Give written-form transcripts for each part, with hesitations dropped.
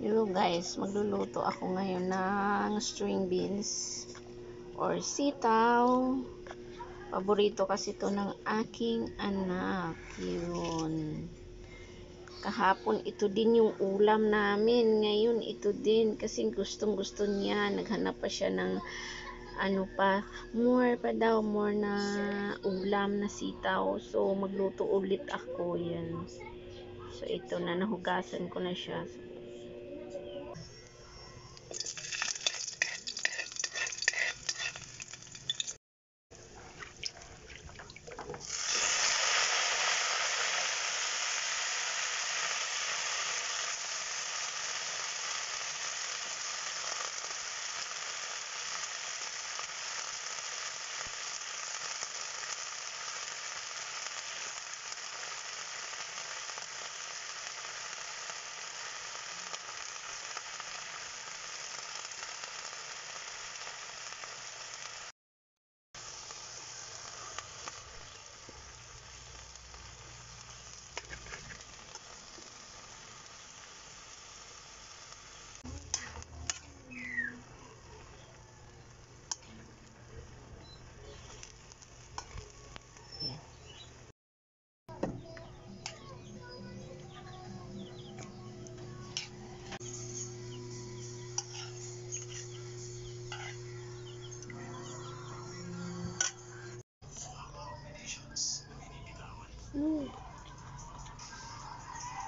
Hello guys, magluluto ako ngayon ng string beans or sitaw. Paborito kasi ito ng aking anak. Yun. Kahapon ito din yung ulam namin. Ngayon ito din kasi gustong gusto niya. Naghanap pa siya ng more na ulam na sitaw. So magluto ulit ako. Yan. So ito na, nahugasan ko na siya.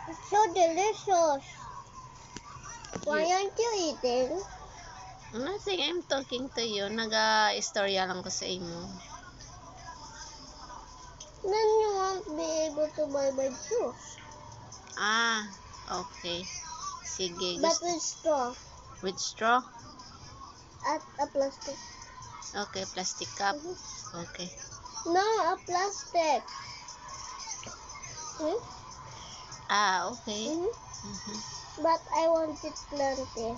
It's so delicious. Why aren't you eating? Nothing, I'm talking to you. Naga-istorya lang ko sa imo. Then you won't be able to buy my juice. Ah, okay. Sige. But with straw. With straw? At a plastic. Okay, plastic cup. Okay. No, a plastic. Ah, okay. But I want it plenty.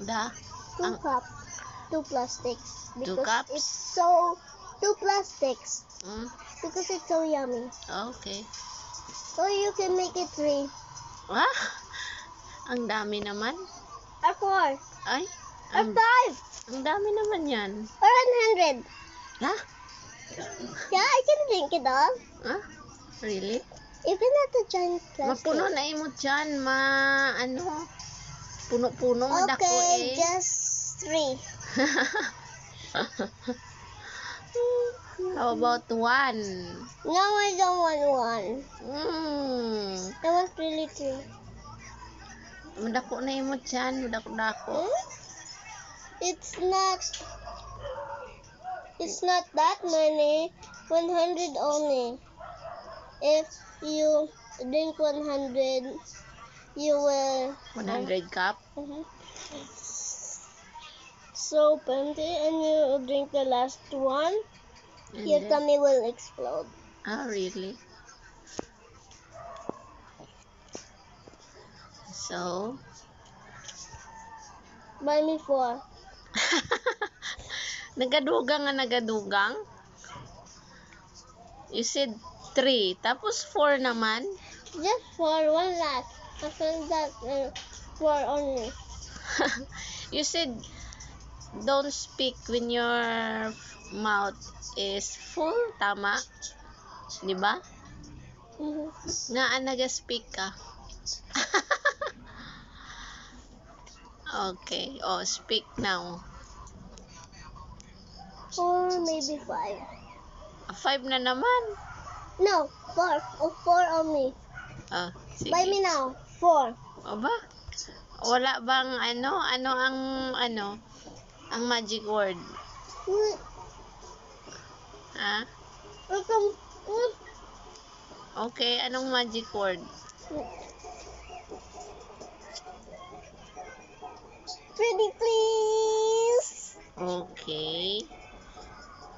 Da? 2 cups. 2 plastics. 2 Because cups? it's so... 2 plastics. Because it's so yummy. Okay. Or you can make it 3. Ah, ang dami naman. Or 4. Ay, Or 5. ang dami naman yan. Or 100. Ha? Yeah, I can drink it all. Ah, really? Even at the giant plastic. Mapuno na imo dyan, puno-puno, madako Okay, eh. just 3. How about 1? No, I don't want 1. I want really 2. Madako na imo dyan, madako-dako. It's not that many. 100 only. If you drink 100, you will 100 cup? So plenty, and you drink the last one, And your then- tummy will explode. Ah, really? So, Buy me 4. nagadugang. You said 3, tapos 4 naman. Just 4, 1 last. After that, 4 only. You said don't speak when your mouth is full, tama? Di ba? Nga naga-speak ka. Okay, speak now. 4, maybe 5. 5 na naman. No, 4. 4 only. Sige. Buy me now. 4. Aba? Wala bang ano ang magic word? Ha? Okay, anong magic word? Pretty please. Okay.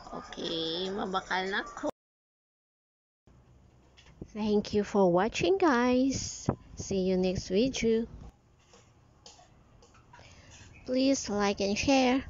Okay, mabakal na ko. Thank you for watching, guys. See you next video. Please like and share.